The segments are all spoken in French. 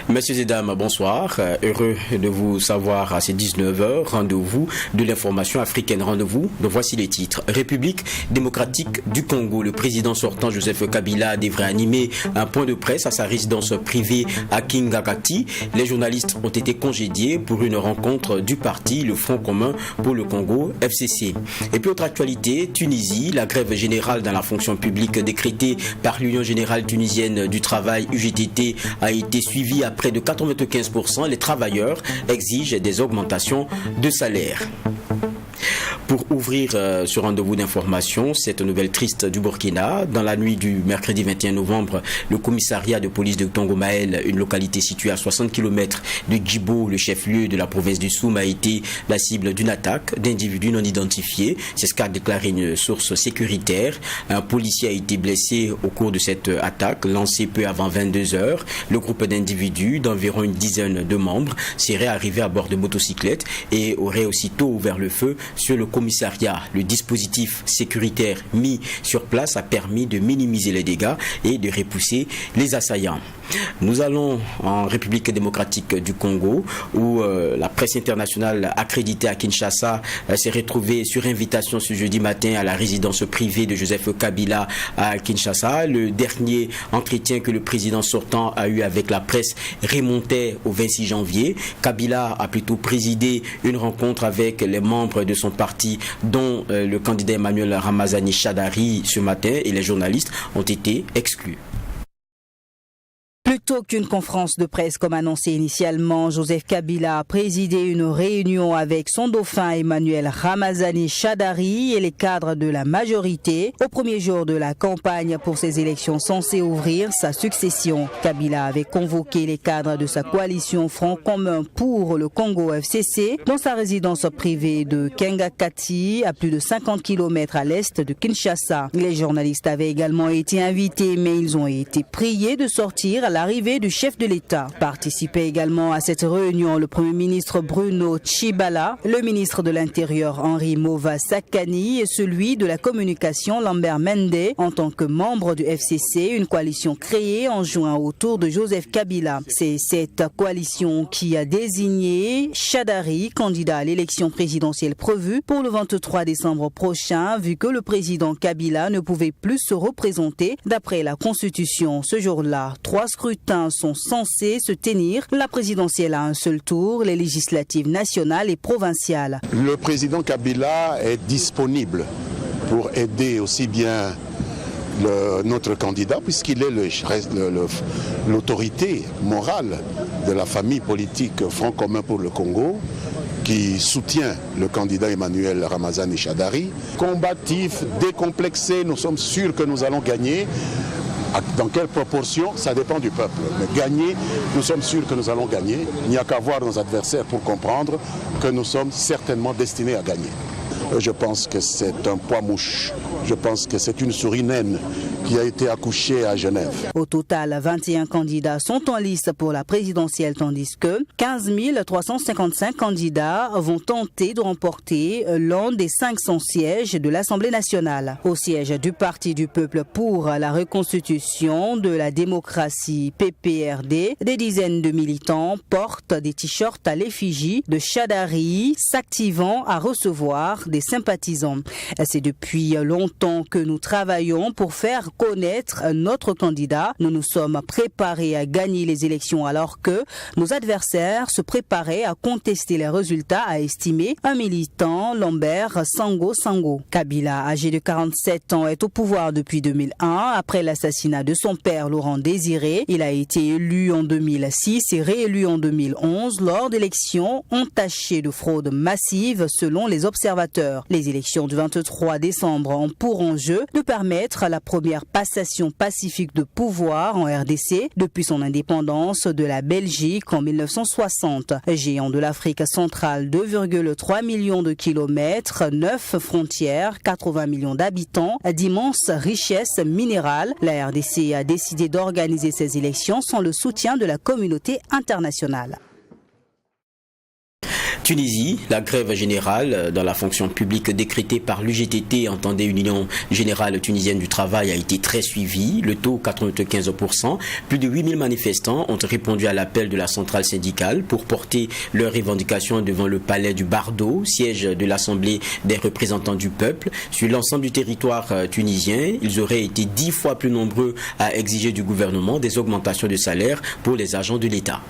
Messieurs et dames, bonsoir. Heureux de vous savoir à ces 19h. Rendez-vous de l'information africaine. Rendez-vous. Voici les titres. République démocratique du Congo. Le président sortant Joseph Kabila devrait animer un point de presse à sa résidence privée à Kingakati. Les journalistes ont été congédiés pour une rencontre du parti, le Front commun pour le Congo, FCC. Et puis autre actualité, Tunisie, la grève générale dans la fonction publique décrétée par l'Union générale tunisienne du travail, UGTT, a été suivie à près de 95%. Les travailleurs exigent des augmentations de salaire. Pour ouvrir ce rendez-vous d'information, cette nouvelle triste du Burkina, dans la nuit du mercredi 21 novembre, le commissariat de police de Tongomaël, une localité située à 60 km de Djibo, le chef-lieu de la province du Soum, a été la cible d'une attaque d'individus non identifiés. C'est ce qu'a déclaré une source sécuritaire. Un policier a été blessé au cours de cette attaque, lancée peu avant 22 heures. Le groupe d'individus, d'environ une dizaine de membres, serait arrivé à bord de motocyclettes et aurait aussitôt ouvert le feu sur le commissariat. Le dispositif sécuritaire mis sur place a permis de minimiser les dégâts et de repousser les assaillants. Nous allons en République démocratique du Congo où la presse internationale accréditée à Kinshasa s'est retrouvée sur invitation ce jeudi matin à la résidence privée de Joseph Kabila à Kinshasa. Le dernier entretien que le président sortant a eu avec la presse remontait au 26 janvier. Kabila a plutôt présidé une rencontre avec les membres de son parti, dont le candidat Emmanuel Ramazani Shadari ce matin, et les journalistes ont été exclus. Plutôt qu'une conférence de presse comme annoncé initialement, Joseph Kabila a présidé une réunion avec son dauphin Emmanuel Ramazani Shadari et les cadres de la majorité au premier jour de la campagne pour ces élections censées ouvrir sa succession. Kabila avait convoqué les cadres de sa coalition Front commun pour le Congo FCC dans sa résidence privée de Kingakati à plus de 50 km à l'est de Kinshasa. Les journalistes avaient également été invités mais ils ont été priés de sortir à l'arrivée du chef de l'État. Participait également à cette réunion le Premier ministre Bruno Tshibala, le ministre de l'Intérieur Henri Mova Sakani et celui de la Communication Lambert Mende en tant que membre du FCC, une coalition créée en juin autour de Joseph Kabila. C'est cette coalition qui a désigné Shadari candidat à l'élection présidentielle prévue pour le 23 décembre prochain, vu que le président Kabila ne pouvait plus se représenter d'après la Constitution. Ce jour-là, 3 scrutins sont censés se tenir. La présidentielle à un seul tour, les législatives nationales et provinciales. Le président Kabila est disponible pour aider aussi bien notre candidat, puisqu'il est l'autorité morale de la famille politique Front commun pour le Congo, qui soutient le candidat Emmanuel Ramazani Shadari. Combatif, décomplexé, nous sommes sûrs que nous allons gagner. Dans quelle proportion, ça dépend du peuple. Mais gagner, nous sommes sûrs que nous allons gagner. Il n'y a qu'à voir nos adversaires pour comprendre que nous sommes certainement destinés à gagner. Je pense que c'est un poids-mouche. Je pense que c'est une souris naine qui a été accouchée à Genève. Au total, 21 candidats sont en liste pour la présidentielle, tandis que 15 355 candidats vont tenter de remporter l'un des 500 sièges de l'Assemblée nationale. Au siège du Parti du peuple pour la reconstitution de la démocratie PPRD, des dizaines de militants portent des t-shirts à l'effigie de Shadari, s'activant à recevoir des sympathisants. C'est depuis longtemps que nous travaillons pour faire connaître notre candidat. Nous nous sommes préparés à gagner les élections alors que nos adversaires se préparaient à contester les résultats, a estimé un militant, Lambert Sango. Kabila, âgé de 47 ans, est au pouvoir depuis 2001 après l'assassinat de son père Laurent Désiré. Il a été élu en 2006 et réélu en 2011 lors d'élections entachées de fraude massive selon les observateurs. Les élections du 23 décembre ont pour enjeu de permettre la première passation pacifique de pouvoir en RDC depuis son indépendance de la Belgique en 1960. Géant de l'Afrique centrale, 2,3 millions de kilomètres, 9 frontières, 80 millions d'habitants, d'immenses richesses minérales. La RDC a décidé d'organiser ces élections sans le soutien de la communauté internationale. Tunisie, la grève générale dans la fonction publique décrétée par l'UGTT, entendez Union Générale Tunisienne du Travail, a été très suivie. Le taux 95%. Plus de 8000 manifestants ont répondu à l'appel de la centrale syndicale pour porter leurs revendications devant le palais du Bardo, siège de l'Assemblée des représentants du peuple. Sur l'ensemble du territoire tunisien, ils auraient été 10 fois plus nombreux à exiger du gouvernement des augmentations de salaire pour les agents de l'État.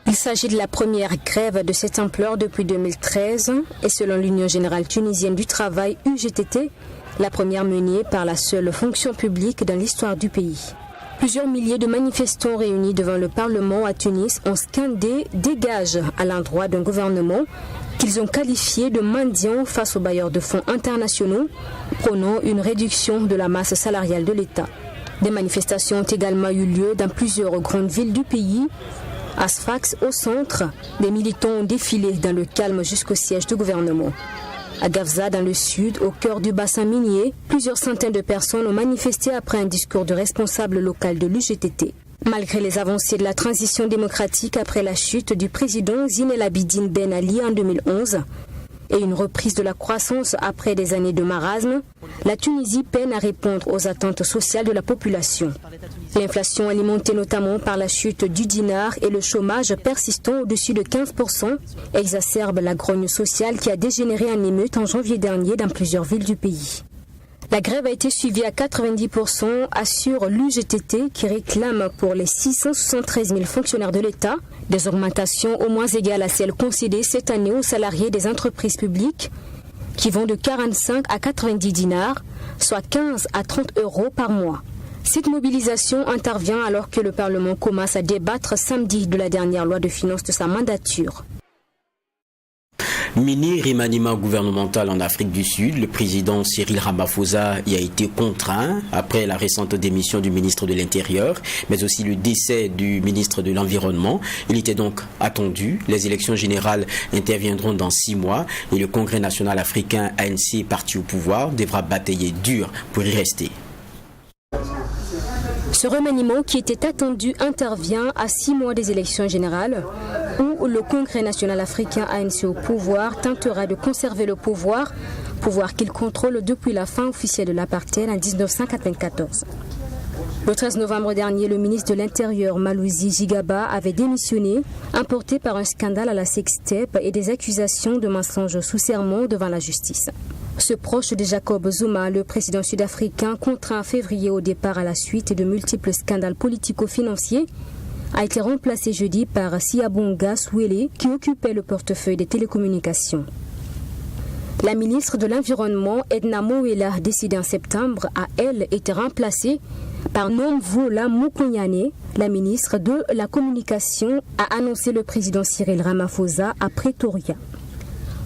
Il s'agit de la première grève de cette ampleur depuis 2013 et selon l'Union Générale Tunisienne du Travail, UGTT, la première menée par la seule fonction publique dans l'histoire du pays. Plusieurs milliers de manifestants réunis devant le Parlement à Tunis ont scandé « Dégage » à l'endroit d'un gouvernement qu'ils ont qualifié de mendiant face aux bailleurs de fonds internationaux, prônant une réduction de la masse salariale de l'État. Des manifestations ont également eu lieu dans plusieurs grandes villes du pays. À Sfax, au centre, des militants ont défilé dans le calme jusqu'au siège du gouvernement. À Gafsa, dans le sud, au cœur du bassin minier, plusieurs centaines de personnes ont manifesté après un discours de responsable local de l'UGTT. Malgré les avancées de la transition démocratique après la chute du président Zine El Abidine Ben Ali en 2011 et une reprise de la croissance après des années de marasme, la Tunisie peine à répondre aux attentes sociales de la population. L'inflation alimentée notamment par la chute du dinar et le chômage persistant au-dessus de 15% exacerbe la grogne sociale qui a dégénéré en émeute en janvier dernier dans plusieurs villes du pays. La grève a été suivie à 90%, assure l'UGTT qui réclame pour les 673 000 fonctionnaires de l'État des augmentations au moins égales à celles concédées cette année aux salariés des entreprises publiques qui vont de 45 à 90 dinars, soit 15 à 30 euros par mois. Cette mobilisation intervient alors que le Parlement commence à débattre samedi de la dernière loi de finances de sa mandature. Mini-remaniement gouvernemental en Afrique du Sud, le président Cyril Ramaphosa y a été contraint après la récente démission du ministre de l'Intérieur, mais aussi le décès du ministre de l'Environnement. Il était donc attendu. Les élections générales interviendront dans 6 mois et le Congrès national africain ANC, parti au pouvoir, devra batailler dur pour y rester. Ce remaniement qui était attendu intervient à 6 mois des élections générales où le Congrès national africain ANC au pouvoir tentera de conserver le pouvoir qu'il contrôle depuis la fin officielle de l'apartheid en 1994. Le 13 novembre dernier, le ministre de l'Intérieur, Malouzi Gigaba, avait démissionné, emporté par un scandale à la sextape et des accusations de mensonges sous serment devant la justice. Ce proche de Jacob Zuma, le président sud-africain, contraint en février au départ à la suite de multiples scandales politico-financiers, a été remplacé jeudi par Siabonga Swele, qui occupait le portefeuille des télécommunications. La ministre de l'Environnement, Edna Moela, décidée en septembre, a elle été remplacée par Nomvula Mokonyane. La ministre de la Communication a annoncé le président Cyril Ramaphosa à Pretoria.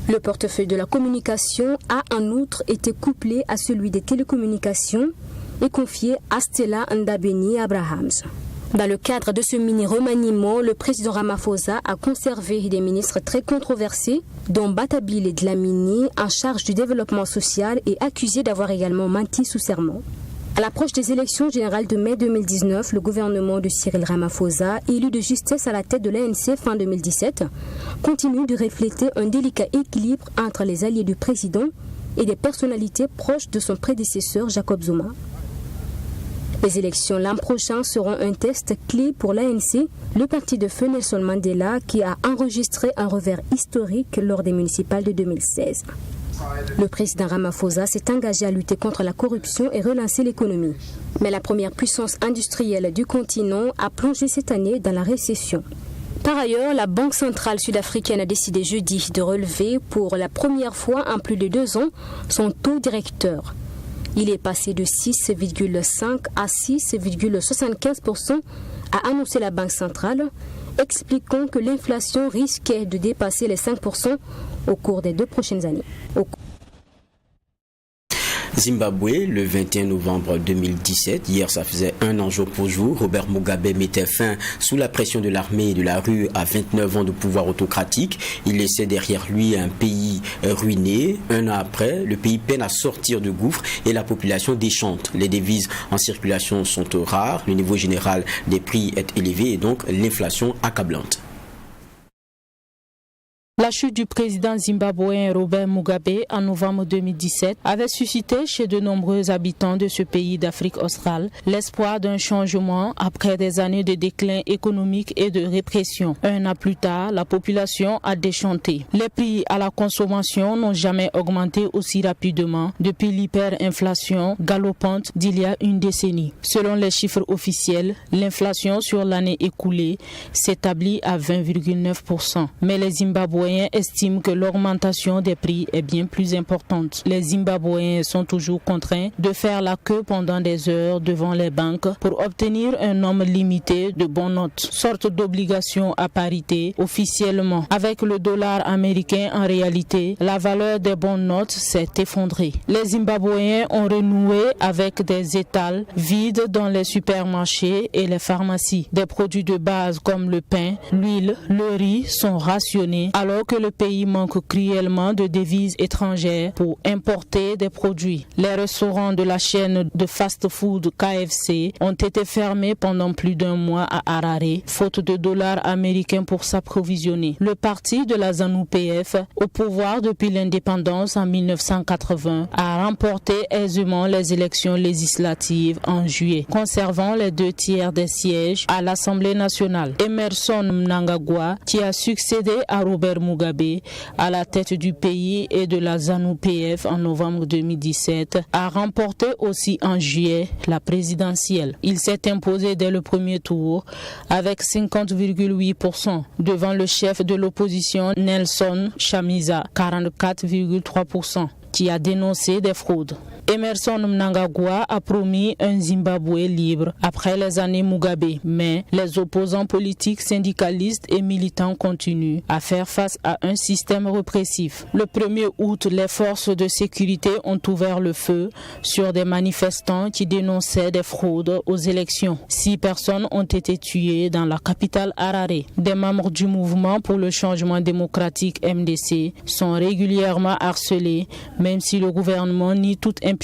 Le portefeuille de la communication a en outre été couplé à celui des télécommunications et confié à Stella Ndabeni Abrahams. Dans le cadre de ce mini-remaniement, le président Ramaphosa a conservé des ministres très controversés, dont Batabile Dlamini, en charge du développement social et accusé d'avoir également menti sous serment. À l'approche des élections générales de mai 2019, le gouvernement de Cyril Ramaphosa, élu de justesse à la tête de l'ANC fin 2017, continue de refléter un délicat équilibre entre les alliés du président et des personnalités proches de son prédécesseur Jacob Zuma. Les élections l'an prochain seront un test clé pour l'ANC, le parti de feu Nelson Mandela qui a enregistré un revers historique lors des municipales de 2016. Le président Ramaphosa s'est engagé à lutter contre la corruption et relancer l'économie. Mais la première puissance industrielle du continent a plongé cette année dans la récession. Par ailleurs, la Banque centrale sud-africaine a décidé jeudi de relever pour la première fois en plus de 2 ans son taux directeur. Il est passé de 6,5 à 6,75%, a annoncé la Banque centrale, expliquant que l'inflation risquait de dépasser les 5% au cours des 2 prochaines années. Zimbabwe, le 21 novembre 2017, hier ça faisait 1 an jour pour jour, Robert Mugabe mettait fin sous la pression de l'armée et de la rue à 29 ans de pouvoir autocratique. Il laissait derrière lui un pays ruiné. 1 an après, le pays peine à sortir du gouffre et la population déchante. Les devises en circulation sont rares, le niveau général des prix est élevé et donc l'inflation accablante. La chute du président zimbabwéen Robert Mugabe en novembre 2017 avait suscité chez de nombreux habitants de ce pays d'Afrique australe l'espoir d'un changement après des années de déclin économique et de répression. Un an plus tard, la population a déchanté. Les prix à la consommation n'ont jamais augmenté aussi rapidement depuis l'hyperinflation galopante d'il y a une décennie. Selon les chiffres officiels, l'inflation sur l'année écoulée s'établit à 20,9%. Mais les Zimbabwéens estiment que l'augmentation des prix est bien plus importante. Les Zimbabwéens sont toujours contraints de faire la queue pendant des heures devant les banques pour obtenir un nombre limité de bonnes notes, sorte d'obligation à parité officiellement. Avec le dollar américain, en réalité, la valeur des bonnes notes s'est effondrée. Les Zimbabwéens ont renoué avec des étals vides dans les supermarchés et les pharmacies. Des produits de base comme le pain, l'huile, le riz sont rationnés alors que le pays manque cruellement de devises étrangères pour importer des produits. Les restaurants de la chaîne de fast-food KFC ont été fermés pendant plus d'un mois à Harare, faute de dollars américains pour s'approvisionner. Le parti de la ZANU-PF, au pouvoir depuis l'indépendance en 1980, a remporté aisément les élections législatives en juillet, conservant les 2/3 des sièges à l'Assemblée nationale. Emmerson Mnangagwa, qui a succédé à Robert Mugabe à la tête du pays et de la ZANU-PF en novembre 2017, a remporté aussi en juillet la présidentielle. Il s'est imposé dès le premier tour avec 50,8% devant le chef de l'opposition Nelson Chamisa, 44,3%, qui a dénoncé des fraudes. Emmerson Mnangagwa a promis un Zimbabwe libre après les années Mugabe, mais les opposants politiques, syndicalistes et militants continuent à faire face à un système répressif. Le 1er août, les forces de sécurité ont ouvert le feu sur des manifestants qui dénonçaient des fraudes aux élections. 6 personnes ont été tuées dans la capitale Harare. Des membres du mouvement pour le changement démocratique MDC sont régulièrement harcelés, même si le gouvernement nie toute implication.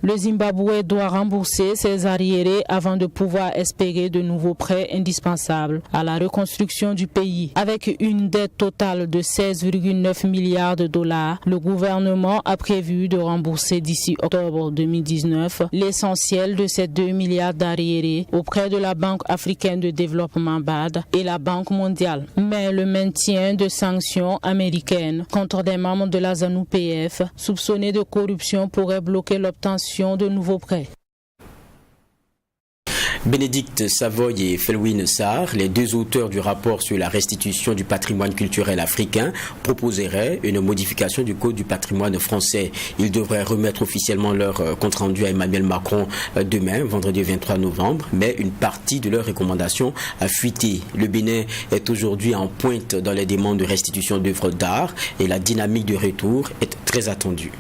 Le Zimbabwe doit rembourser ses arriérés avant de pouvoir espérer de nouveaux prêts indispensables à la reconstruction du pays. Avec une dette totale de 16,9 milliards de dollars, le gouvernement a prévu de rembourser d'ici octobre 2019 l'essentiel de ces 2 milliards d'arriérés auprès de la Banque africaine de développement BAD et la Banque mondiale. Mais le maintien de sanctions américaines contre des membres de la ZANU-PF soupçonnés de corruption pourrait bloquer l'obtention de nouveaux prêts. Bénédicte Savoy et Felwine Sarr, les 2 auteurs du rapport sur la restitution du patrimoine culturel africain, proposeraient une modification du Code du patrimoine français. Ils devraient remettre officiellement leur compte-rendu à Emmanuel Macron demain, vendredi 23 novembre, mais une partie de leurs recommandations a fuité. Le Bénin est aujourd'hui en pointe dans les demandes de restitution d'œuvres d'art et la dynamique de retour est très attendue.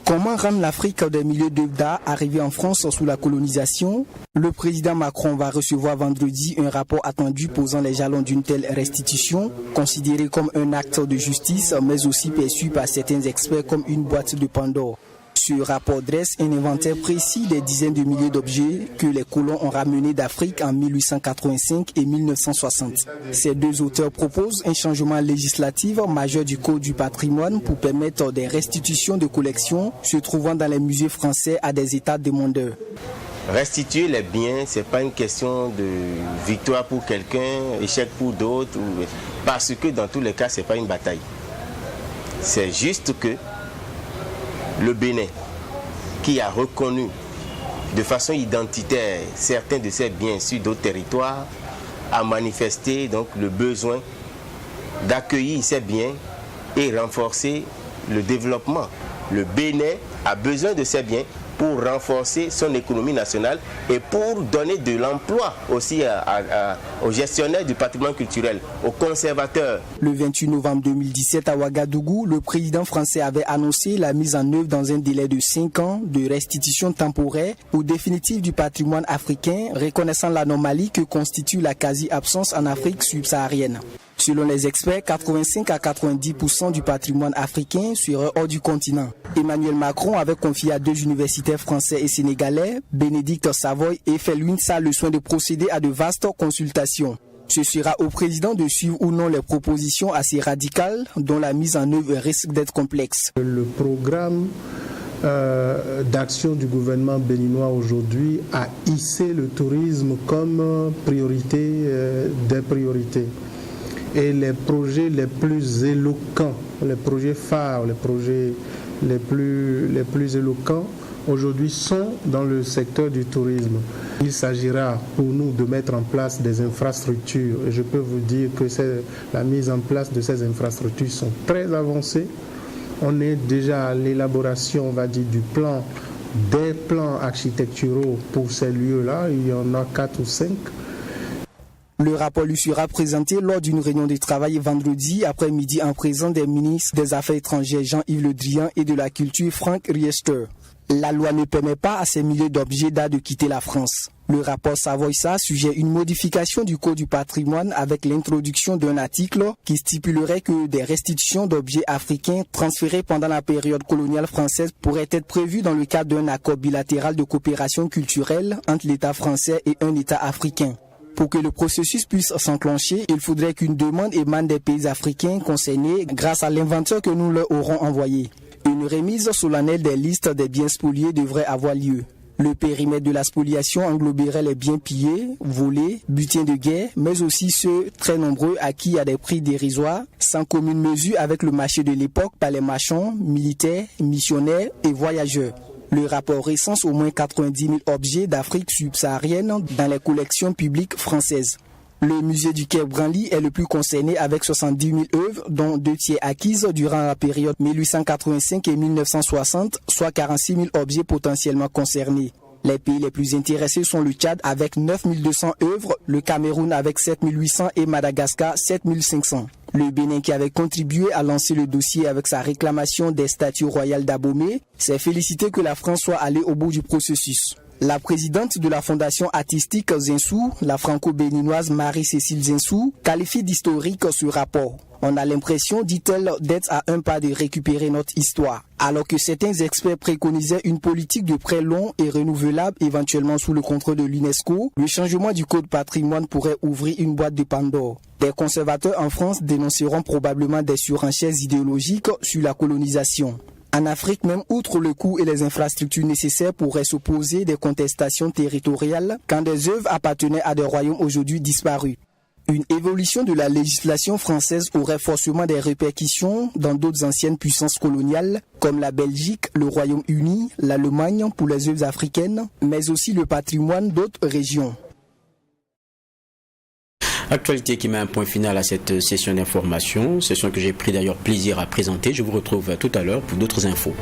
Comment rendre l'Afrique des milieux d'œuvres d'art arrivés en France sous la colonisation? Le président Macron va recevoir vendredi un rapport attendu posant les jalons d'une telle restitution, considéré comme un acte de justice, mais aussi perçu par certains experts comme une boîte de Pandore. Ce rapport dresse un inventaire précis des dizaines de milliers d'objets que les colons ont ramenés d'Afrique en 1885 et 1960. Ces 2 auteurs proposent un changement législatif majeur du Code du patrimoine pour permettre des restitutions de collections se trouvant dans les musées français à des États demandeurs. Restituer les biens, ce n'est pas une question de victoire pour quelqu'un, échec pour d'autres, parce que dans tous les cas, ce n'est pas une bataille. C'est juste que le Bénin, qui a reconnu de façon identitaire certains de ses biens sur d'autres territoires, a manifesté donc le besoin d'accueillir ces biens et renforcer le développement. Le Bénin a besoin de ces biens pour renforcer son économie nationale et pour donner de l'emploi aussi aux gestionnaires du patrimoine culturel, aux conservateurs. Le 28 novembre 2017 à Ouagadougou, le président français avait annoncé la mise en œuvre dans un délai de 5 ans de restitution temporaire ou définitive du patrimoine africain, reconnaissant l'anomalie que constitue la quasi-absence en Afrique subsaharienne. Selon les experts, 85 à 90% du patrimoine africain serait hors du continent. Emmanuel Macron avait confié à 2 universitaires français et sénégalais, Bénédicte Savoy et Felwine Sarr, le soin de procéder à de vastes consultations. Ce sera au président de suivre ou non les propositions assez radicales dont la mise en œuvre risque d'être complexe. Le programme d'action du gouvernement béninois aujourd'hui a hissé le tourisme comme priorité des priorités. Et les projets les plus éloquents, les projets phares, les projets les plus éloquents aujourd'hui sont dans le secteur du tourisme. Il s'agira pour nous de mettre en place des infrastructures et je peux vous dire que la mise en place de ces infrastructures sont très avancées. On est déjà à l'élaboration, on va dire, des plans architecturaux pour ces lieux-là. Il y en a 4 ou 5. Le rapport lui sera présenté lors d'une réunion de travail vendredi après-midi en présence des ministres des Affaires étrangères Jean-Yves Le Drian et de la Culture Franck Riester. La loi ne permet pas à ces milliers d'objets d'art de quitter la France. Le rapport Savoy-Sarr suggère une modification du Code du patrimoine avec l'introduction d'un article qui stipulerait que des restitutions d'objets africains transférés pendant la période coloniale française pourraient être prévues dans le cadre d'un accord bilatéral de coopération culturelle entre l'État français et un État africain. Pour que le processus puisse s'enclencher, il faudrait qu'une demande émane des pays africains concernés grâce à l'inventeur que nous leur aurons envoyé. Une remise solennelle des listes des biens spoliés devrait avoir lieu. Le périmètre de la spoliation engloberait les biens pillés, volés, butins de guerre, mais aussi ceux très nombreux acquis à des prix dérisoires, sans commune mesure avec le marché de l'époque par les marchands, militaires, missionnaires et voyageurs. Le rapport recense au moins 90 000 objets d'Afrique subsaharienne dans les collections publiques françaises. Le musée du Quai Branly est le plus concerné avec 70 000 œuvres, dont 2 tiers acquises durant la période 1885 et 1960, soit 46 000 objets potentiellement concernés. Les pays les plus intéressés sont le Tchad avec 9 200 œuvres, le Cameroun avec 7 800 et Madagascar 7 500. Le Bénin, qui avait contribué à lancer le dossier avec sa réclamation des statues royales d'Abomey, s'est félicité que la France soit allée au bout du processus. La présidente de la fondation artistique Zinsou, la franco-béninoise Marie-Cécile Zinsou, qualifie d'historique ce rapport. On a l'impression, dit-elle, d'être à un pas de récupérer notre histoire. Alors que certains experts préconisaient une politique de prêt long et renouvelable, éventuellement sous le contrôle de l'UNESCO, le changement du code patrimoine pourrait ouvrir une boîte de Pandore. Des conservateurs en France dénonceront probablement des surenchères idéologiques sur la colonisation. En Afrique, même outre le coût et les infrastructures nécessaires, pourraient s'opposer des contestations territoriales quand des œuvres appartenaient à des royaumes aujourd'hui disparus. Une évolution de la législation française aurait forcément des répercussions dans d'autres anciennes puissances coloniales, comme la Belgique, le Royaume-Uni, l'Allemagne pour les œuvres africaines, mais aussi le patrimoine d'autres régions. Actualité qui met un point final à cette session d'information, session que j'ai pris d'ailleurs plaisir à présenter. Je vous retrouve tout à l'heure pour d'autres infos.